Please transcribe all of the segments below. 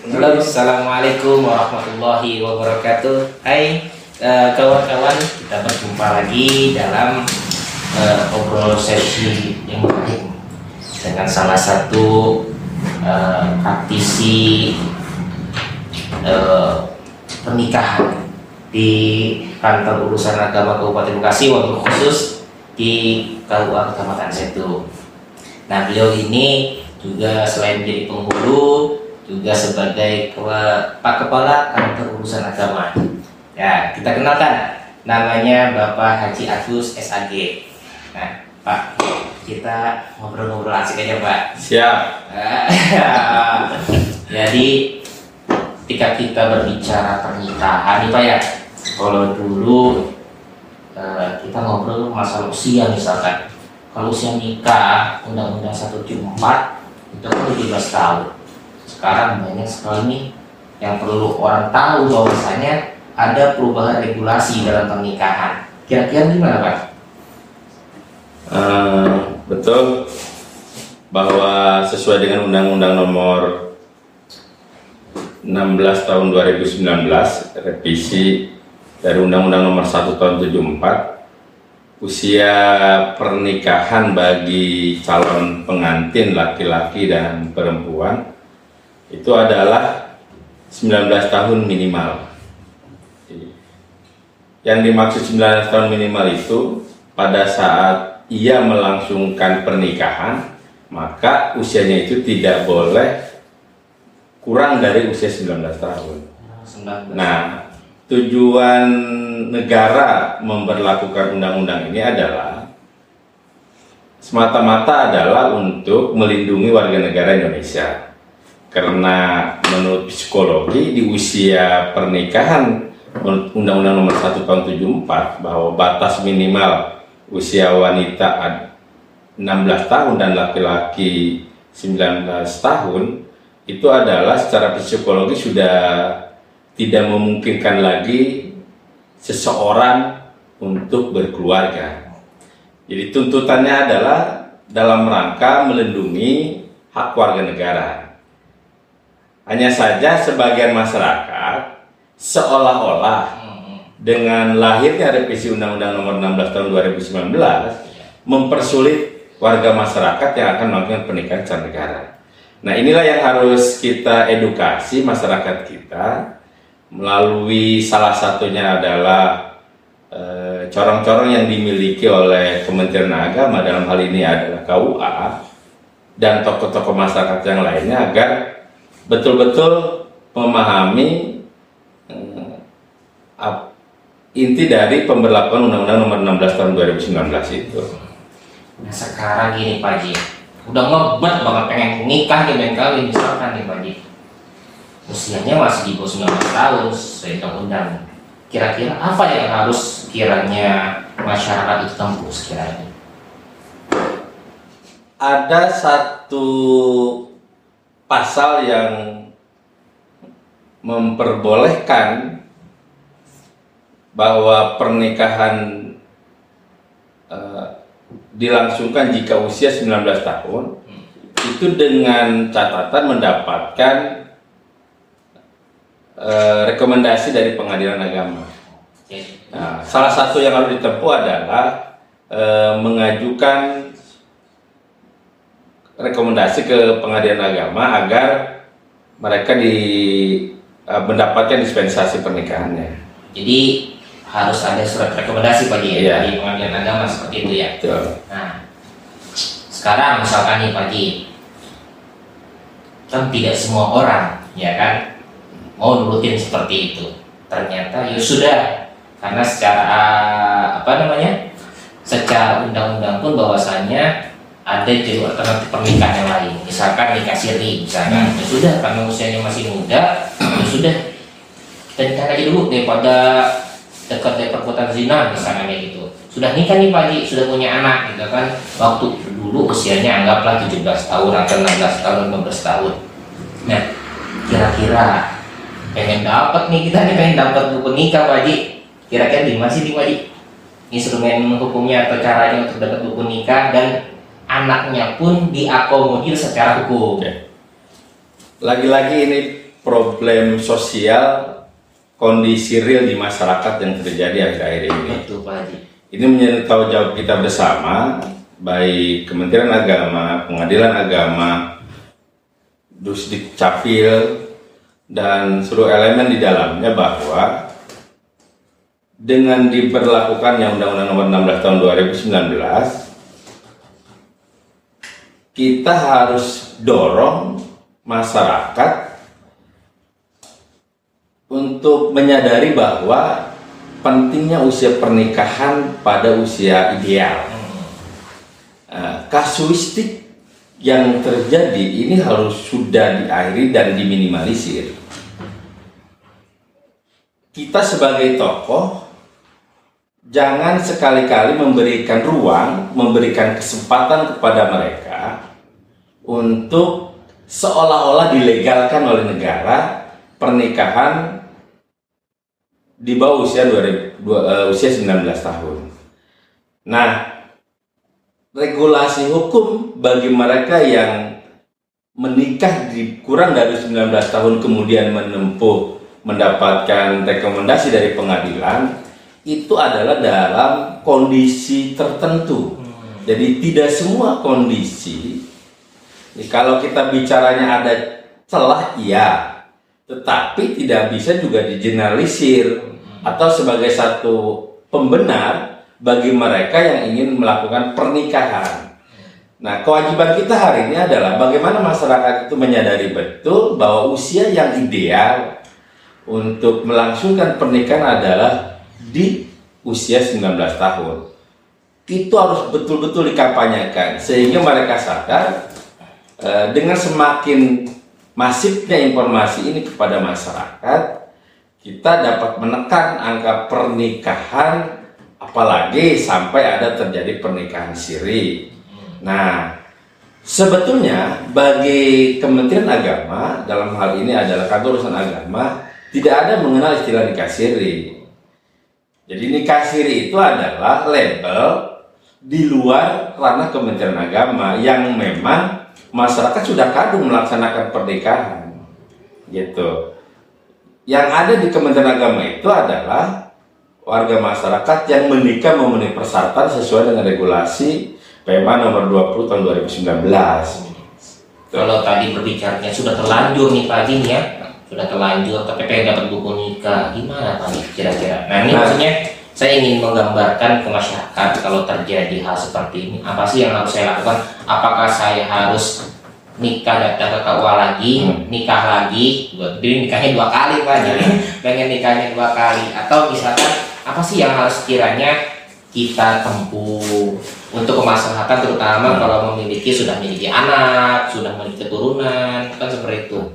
Halo, assalamualaikum warahmatullahi wabarakatuh. Hai kawan-kawan, kita berjumpa lagi dalam obrol sesi yang menarik dengan salah satu praktisi pernikahan di kantor urusan agama Kabupaten Bekasi, wabil khusus di KUA Kecamatan Setu. Nah, beliau ini juga selain menjadi penghulu, juga sebagai Pak Kepala Kantor Urusan Agama. Ya, kita kenalkan, namanya Bapak Haji Agus SAG. Nah, Pak, kita ngobrol-ngobrol asik aja, Pak. Siap. Jadi, ketika kita berbicara pernikahan nih, Pak ya, kalau dulu kita ngobrol masalah usia misalkan. Kalau usia nikah, Undang-Undang 174 itu kan 17 tahun. Sekarang banyak sekali nih yang perlu orang tahu bahwasanya ada perubahan regulasi dalam pernikahan. Kira-kira gimana, Pak? Betul bahwa sesuai dengan Undang-Undang Nomor 16 Tahun 2019, revisi dari Undang-Undang Nomor 1 Tahun 74, usia pernikahan bagi calon pengantin laki-laki dan perempuan itu adalah 19 tahun minimal. Yang dimaksud 19 tahun minimal itu pada saat ia melangsungkan pernikahan, maka usianya itu tidak boleh kurang dari usia 19 tahun. Nah, tujuan negara memberlakukan undang-undang ini adalah semata-mata adalah untuk melindungi warga negara Indonesia. Karena menurut psikologi di usia pernikahan menurut Undang-Undang Nomor 1 Tahun 74 bahwa batas minimal usia wanita 16 tahun dan laki-laki 19 tahun itu adalah secara psikologi sudah tidak memungkinkan lagi seseorang untuk berkeluarga. Jadi tuntutannya adalah dalam rangka melindungi hak warga negara. Hanya saja sebagian masyarakat seolah-olah dengan lahirnya revisi Undang-Undang Nomor 16 Tahun 2019 mempersulit warga masyarakat yang akan melakukan pernikahan secara negara. Nah, inilah yang harus kita edukasi masyarakat kita melalui salah satunya adalah corong-corong yang dimiliki oleh Kementerian Agama, dalam hal ini adalah KUA, dan tokoh-tokoh masyarakat yang lainnya agar betul-betul memahami inti dari pemberlakuan Undang-Undang Nomor 16 Tahun 2019 itu. Nah, sekarang gini, Pak Haji, udah ngebet banget pengen nikah nih, pengen kawin misalkan nih, Pak Haji, usianya masih di bawah 19 tahun sesuai undang-undang. Kira-kira apa yang harus kiranya masyarakat itu tempuh sekiranya? Ada satu pasal yang memperbolehkan bahwa pernikahan dilangsungkan jika usia 19 tahun itu dengan catatan mendapatkan rekomendasi dari pengadilan agama. Nah, salah satu yang harus ditempuh adalah mengajukan rekomendasi ke pengadilan agama agar mereka mendapatkan dispensasi pernikahannya. Jadi harus ada surat rekomendasi Pak Haji ya, dari pengadilan agama seperti itu ya. Betul. Nah, sekarang misalkan nih Pak Haji, kan tidak semua orang ya kan mau nurutin seperti itu. Ternyata ya sudah, karena secara secara undang-undang pun bahwasannya ada jalur alternatif pernikahan yang lain, misalkan nikah siri misalkan. Ya sudah, karena usianya masih muda, ya sudah kita nikah aja dulu daripada dekat dari perbuatan zina misalkan kayak gitu. Sudah nikah nih Pak Haji, sudah punya anak gitu kan, waktu dulu usianya anggaplah 17 tahun atau 16 tahun, 15 tahun. Nah, kira-kira pengen dapat nih, kita nih pengen dapat buku nikah Pak Haji, kira-kira gimana sih Pak Haji instrumen hukumnya atau caranya untuk dapat buku nikah dan anaknya pun diakomodir secara hukum? Lagi-lagi ini problem sosial, kondisi real di masyarakat yang terjadi akhir-akhir ini. Betul Pak Haji. Ini menjadi tanggung jawab kita bersama, baik Kementerian Agama, Pengadilan Agama, Dusdik Capil, dan seluruh elemen di dalamnya, bahwa dengan diberlakukannya Undang-Undang Nomor 16 Tahun 2019, kita harus dorong masyarakat untuk menyadari bahwa pentingnya usia pernikahan pada usia ideal. Kasuistik yang terjadi ini harus sudah diakhiri dan diminimalisir. Kita sebagai tokoh jangan sekali-kali memberikan ruang, memberikan kesempatan kepada mereka untuk seolah-olah dilegalkan oleh negara pernikahan di bawah usia 19 tahun. Nah, regulasi hukum bagi mereka yang menikah di kurang dari 19 tahun kemudian mendapatkan rekomendasi dari pengadilan, itu adalah dalam kondisi tertentu. Jadi tidak semua kondisi. Kalau kita bicaranya ada celah, iya, tetapi tidak bisa juga digeneralisir atau sebagai satu pembenar bagi mereka yang ingin melakukan pernikahan. Nah, kewajiban kita hari ini adalah bagaimana masyarakat itu menyadari betul bahwa usia yang ideal untuk melangsungkan pernikahan adalah di usia 19 tahun. Itu harus betul-betul dikampanyekan sehingga mereka sadar. Dengan semakin masifnya informasi ini kepada masyarakat, kita dapat menekan angka pernikahan, apalagi sampai ada terjadi pernikahan siri. Nah, sebetulnya bagi Kementerian Agama, dalam hal ini adalah Kantor Urusan Agama, tidak ada mengenal istilah nikah siri. Jadi nikah siri itu adalah label di luar ranah Kementerian Agama yang memang masyarakat sudah kadung melaksanakan pernikahan, gitu. Yang ada di Kementerian Agama itu adalah warga masyarakat yang menikah memenuhi persyaratan sesuai dengan regulasi PMA nomor 20 tahun 2019. Kalau tadi berbicaranya sudah terlanjur nih Pak Haji ya, sudah terlanjur tapi pengen dapat buku nikah, gimana Pak Haji kira-kira? Nah ini maksudnya saya ingin menggambarkan ke masyarakat kalau terjadi hal seperti ini, apa sih yang harus saya lakukan? Apakah saya harus nikah datang ke KUA lagi, nikah lagi, jadi nikahnya 2 kali Pak, jadi pengen nikahnya 2 kali, atau misalkan apa sih yang harus kiranya kita tempuh untuk kemaslahatan, terutama kalau sudah memiliki anak, sudah memiliki keturunan, kan seperti itu.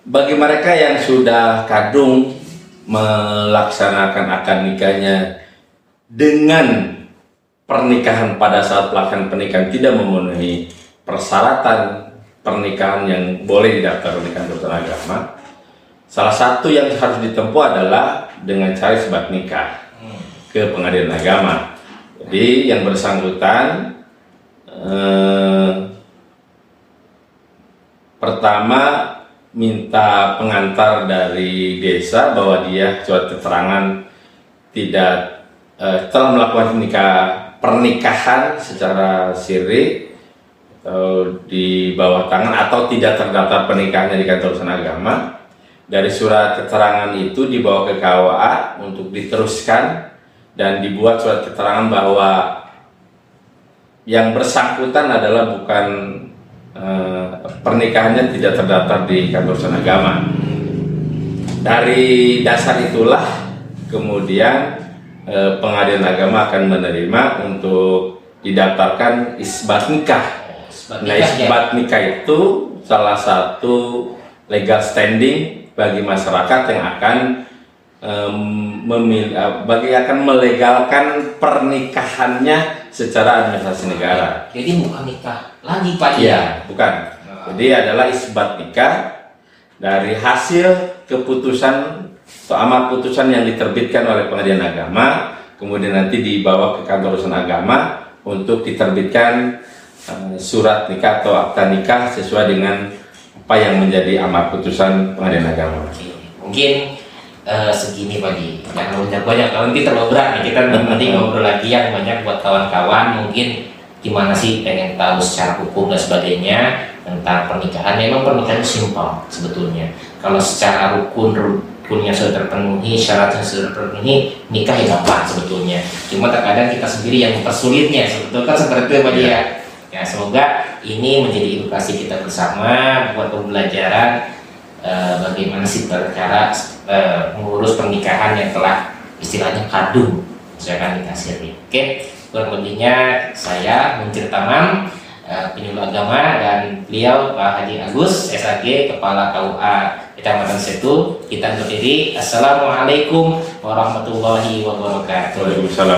Bagi mereka yang sudah kadung melaksanakan akad nikahnya dengan pernikahan pada saat pelaksanaan pernikahan tidak memenuhi persyaratan pernikahan yang boleh didaftar oleh Kantor Urusan Agama, salah satu yang harus ditempuh adalah dengan cara isbat nikah ke Pengadilan Agama. Jadi yang bersangkutan pertama minta pengantar dari desa bahwa dia surat keterangan tidak telah melakukan pernikahan secara siri atau di bawah tangan atau tidak terdaftar pernikahannya di Kantor Urusan Agama. Dari surat keterangan itu dibawa ke KUA untuk diteruskan dan dibuat surat keterangan bahwa yang bersangkutan adalah bukan pernikahannya tidak terdaftar di Kantor Urusan Agama. Dari dasar itulah kemudian Pengadilan Agama akan menerima untuk didaftarkan isbat nikah. Nah, isbat nikah itu salah satu legal standing bagi masyarakat yang akan akan melegalkan pernikahannya secara administrasi negara. Jadi bukan nikah lagi Pak? Iya, bukan. Jadi adalah isbat nikah dari hasil keputusan atau amar putusan yang diterbitkan oleh Pengadilan Agama, kemudian nanti dibawa ke Kantor Urusan Agama untuk diterbitkan surat nikah atau akta nikah sesuai dengan apa yang menjadi amar putusan pengadilan agama. Mungkin segini Pak Haji, jangan banyak kalau nanti terlalu berat nih, kita nanti ngobrol lagi yang banyak buat kawan-kawan. Mungkin gimana sih, pengen tahu secara hukum dan sebagainya tentang pernikahan. Memang pernikahan itu simpel sebetulnya, kalau secara rukunnya sudah terpenuhi, syaratnya sudah terpenuhi, nikah ya gampang sebetulnya. Cuma terkadang kita sendiri yang mempersulitnya, sebetulnya kan seperti itu Pak Haji ya. Ya semoga ini menjadi edukasi kita bersama buat pembelajaran bagaimana sih cara mengurus pernikahan yang telah istilahnya kadung, misalkan nikah siri. Oke, kurang lebihnya saya Muncir Tamam, penyuluh agama, dan beliau Pak Haji Agus SAG, Kepala KUA Kecamatan Setu. Kita berdiri. Assalamualaikum warahmatullahi wabarakatuh. Waalaikumsalam.